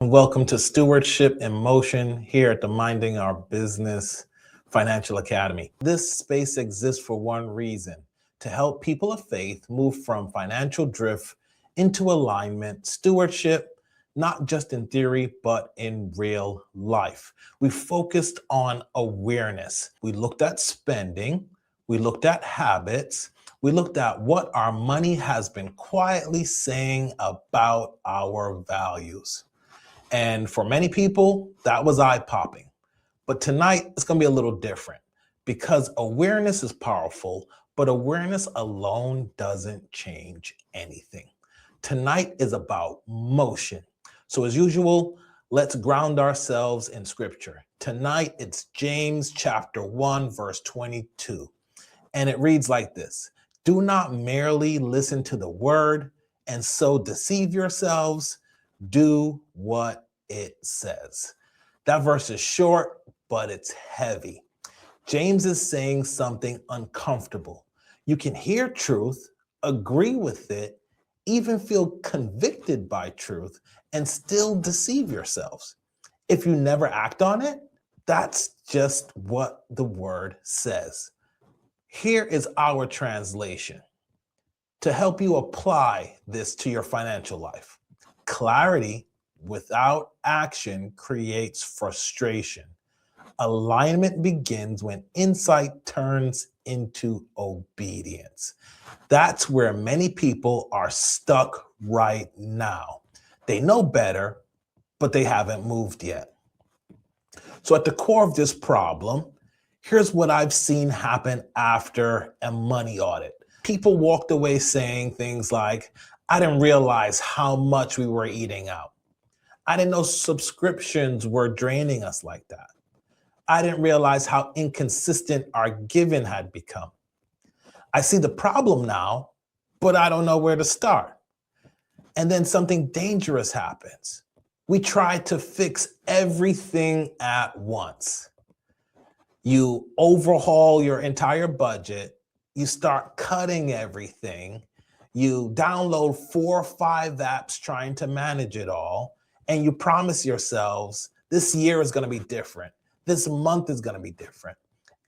Welcome to Stewardship in Motion here at the Minding Our Business Financial Academy. This space exists for one reason: to help people of faith move from financial drift into alignment, stewardship, not just in theory, but in real life. We focused on awareness. We looked at spending, we looked at habits, we looked at what our money has been quietly saying about our values. And for many people, that was eye-popping. But tonight, it's going to be a little different because awareness is powerful, but awareness alone doesn't change anything. Tonight is about motion. So as usual, let's ground ourselves in scripture. Tonight, it's James chapter 1, verse 22. And it reads like this: "Do not merely listen to the word and so deceive yourselves. Do what it says." That verse is short, but it's heavy. James is saying something uncomfortable. You can hear truth, agree with it, even feel convicted by truth, and still deceive yourselves. If you never act on it, that's just what the word says. Here is our translation to help you apply this to your financial life. Clarity without action creates frustration. Alignment begins when insight turns into obedience. That's where many people are stuck right now. They know better, but they haven't moved yet. So at the core of this problem, here's what I've seen happen after a money audit. People walked away saying things like, "I didn't realize how much we were eating out. I didn't know subscriptions were draining us like that. I didn't realize how inconsistent our giving had become. I see the problem now, but I don't know where to start." And then something dangerous happens. We try to fix everything at once. You overhaul your entire budget. You start cutting everything. You download 4 or 5 apps trying to manage it all. And you promise yourselves this year is going to be different. This month is going to be different.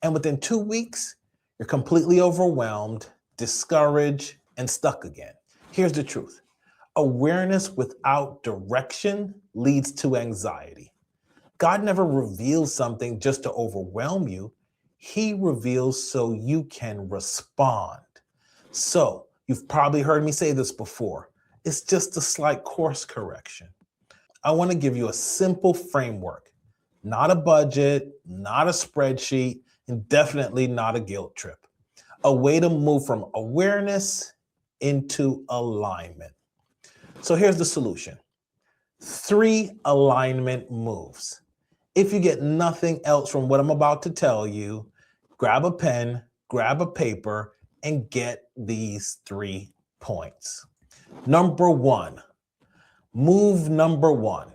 And within 2 weeks, you're completely overwhelmed, discouraged, and stuck again. Here's the truth. Awareness without direction leads to anxiety. God never reveals something just to overwhelm you. He reveals so you can respond. So you've probably heard me say this before. It's just a slight course correction. I want to give you a simple framework, not a budget, not a spreadsheet, and definitely not a guilt trip. A way to move from awareness into alignment. So here's the solution. 3 alignment moves. If you get nothing else from what I'm about to tell you, grab a pen, grab a paper, and get these 3 points. Number 1, move number 1.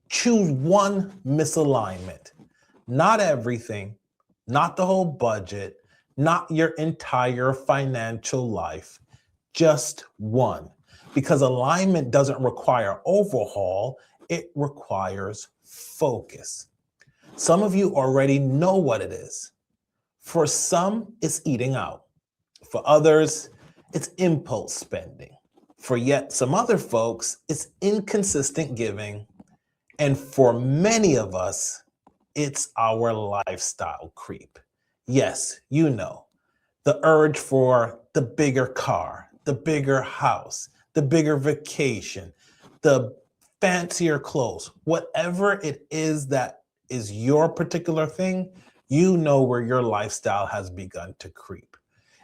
Choose one misalignment. Not everything, not the whole budget, not your entire financial life, just one. Because alignment doesn't require overhaul, it requires focus. Some of you already know what it is. For some, it's eating out. For others, it's impulse spending. For yet some other folks, it's inconsistent giving. And for many of us, it's our lifestyle creep. Yes, you know, the urge for the bigger car, the bigger house, the bigger vacation, the fancier clothes, whatever it is that is your particular thing, you know where your lifestyle has begun to creep.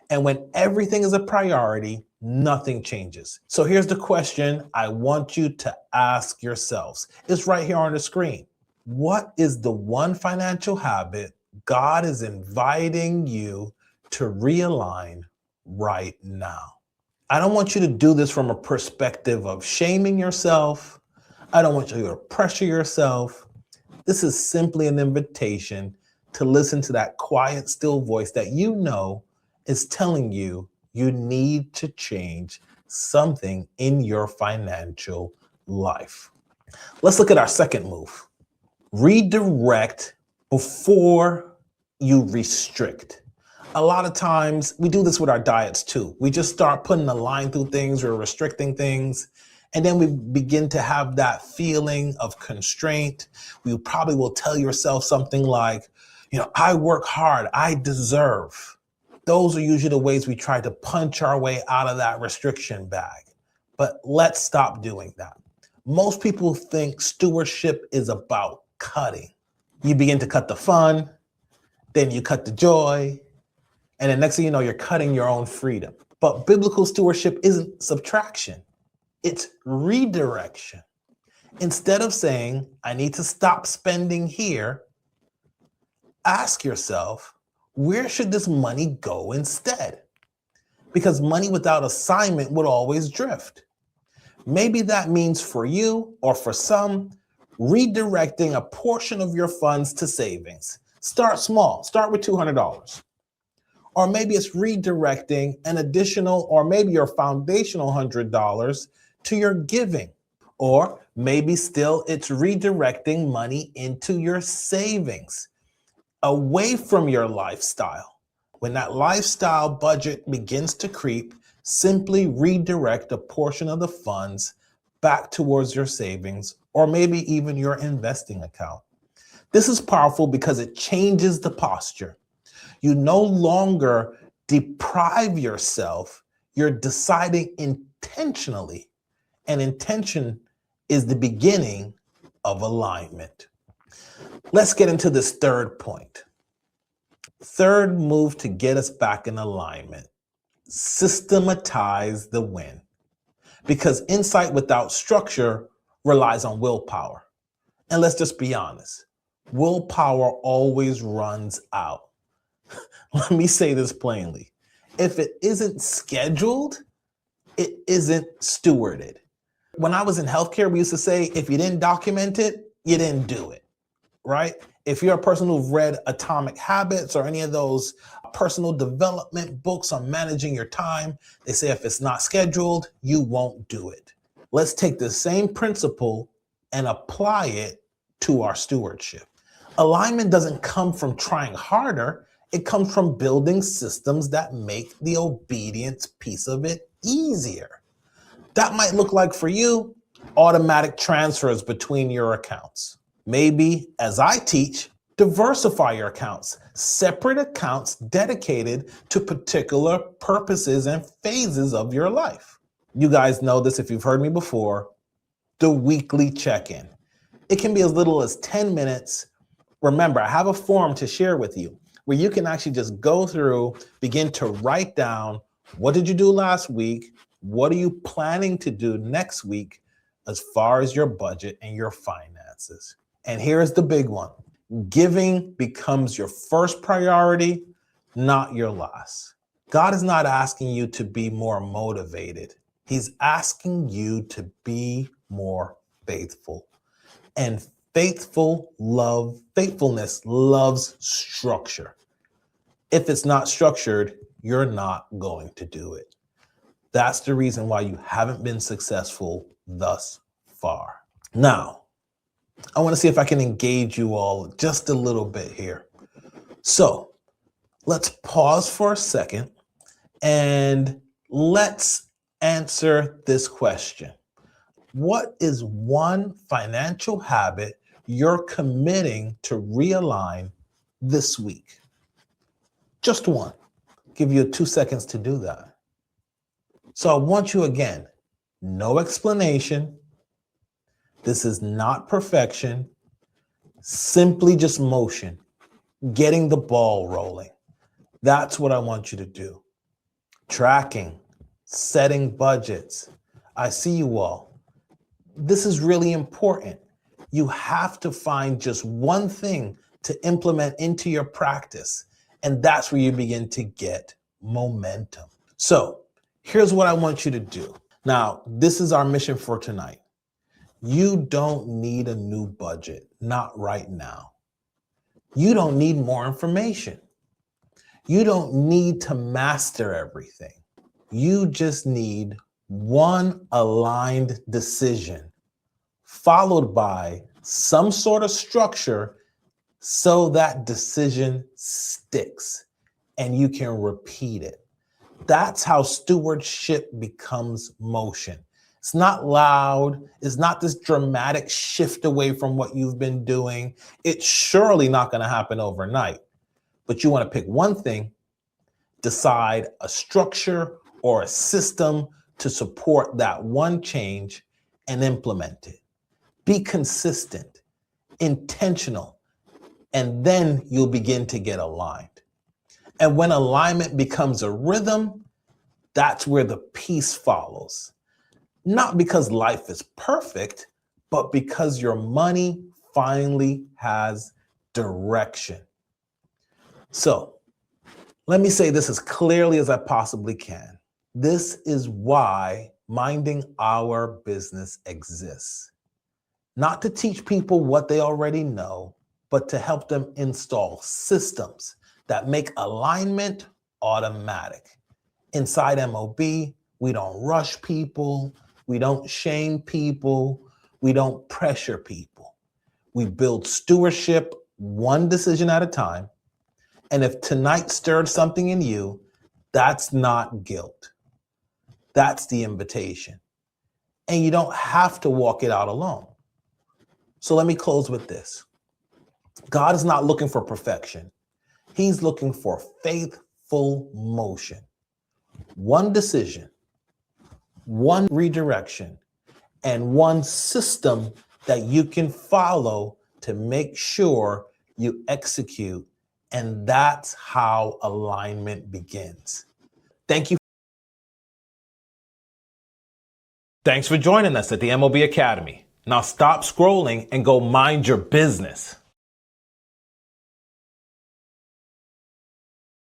And when everything is a priority, nothing changes. So here's the question I want you to ask yourselves. It's right here on the screen. What is the one financial habit God is inviting you to realign right now? I don't want you to do this from a perspective of shaming yourself. I don't want you to pressure yourself. This is simply an invitation to listen to that quiet, still voice that you know is telling you you need to change something in your financial life. Let's look at our second move. Redirect before you restrict. A lot of times we do this with our diets too. We just start putting a line through things or restricting things. And then we begin to have that feeling of constraint. You probably will tell yourself something like, I work hard, I deserve. Those are usually the ways we try to punch our way out of that restriction bag. But let's stop doing that. Most people think stewardship is about cutting. You begin to cut the fun, then you cut the joy, and the next thing you know, you're cutting your own freedom. But biblical stewardship isn't subtraction, it's redirection. Instead of saying, I need to stop spending here, ask yourself, where should this money go instead? Because money without assignment would always drift. Maybe that means for you or for some, redirecting a portion of your funds to savings. Start small, start with $200. Or maybe it's redirecting an additional or maybe your foundational $100 to your giving. Or maybe still it's redirecting money into your savings, away from your lifestyle. When that lifestyle budget begins to creep, simply redirect a portion of the funds back towards your savings or maybe even your investing account. This is powerful because it changes the posture. You no longer deprive yourself, you're deciding intentionally, and intention is the beginning of alignment. Let's get into this third point. Third move to get us back in alignment. Systematize the win. Because insight without structure relies on willpower. And let's just be honest, willpower always runs out. Let me say this plainly. If it isn't scheduled, it isn't stewarded. When I was in healthcare, we used to say, if you didn't document it, you didn't do it, right? If you're a person who've read Atomic Habits or any of those personal development books on managing your time, they say if it's not scheduled, you won't do it. Let's take the same principle and apply it to our stewardship. Alignment doesn't come from trying harder. It comes from building systems that make the obedience piece of it easier. That might look like for you, automatic transfers between your accounts. Maybe, as I teach, diversify your accounts, separate accounts dedicated to particular purposes and phases of your life. You guys know this if you've heard me before, the weekly check-in. It can be as little as 10 minutes. Remember, I have a form to share with you where you can actually just go through, begin to write down, what did you do last week? What are you planning to do next week as far as your budget and your finances? And here's the big one. Giving becomes your first priority, not your last. God is not asking you to be more motivated. He's asking you to be more faithful. And faithfulness loves structure. If it's not structured, you're not going to do it. That's the reason why you haven't been successful thus far. Now, I want to see if I can engage you all just a little bit here. So let's pause for a second and let's answer this question. What is one financial habit you're committing to realign this week? Just one. Give you 2 seconds to do that. So I want you again, no explanation. This is not perfection, simply just motion, getting the ball rolling. That's what I want you to do. Tracking, setting budgets. I see you all. This is really important. You have to find just one thing to implement into your practice, and that's where you begin to get momentum. So here's what I want you to do. Now, this is our mission for tonight. You don't need a new budget, not right now. You don't need more information. You don't need to master everything. You just need one aligned decision followed by some sort of structure so that decision sticks and you can repeat it. That's how stewardship becomes motion. It's not loud. It's not this dramatic shift away from what you've been doing. It's surely not going to happen overnight. But you want to pick one thing, decide a structure or a system to support that one change and implement it. Be consistent, intentional, and then you'll begin to get aligned. And when alignment becomes a rhythm, that's where the peace follows. Not because life is perfect, but because your money finally has direction. So let me say this as clearly as I possibly can. This is why Minding Our Business exists. Not to teach people what they already know, but to help them install systems that make alignment automatic. Inside MOB, we don't rush people, we don't shame people, we don't pressure people. We build stewardship one decision at a time. And if tonight stirred something in you, that's not guilt. That's the invitation. And you don't have to walk it out alone. So let me close with this. God is not looking for perfection. He's looking for faithful motion. One decision, one redirection, and one system that you can follow to make sure you execute. And that's how alignment begins. Thank you. Thanks for joining us at the MOB Academy. Now stop scrolling and go mind your business.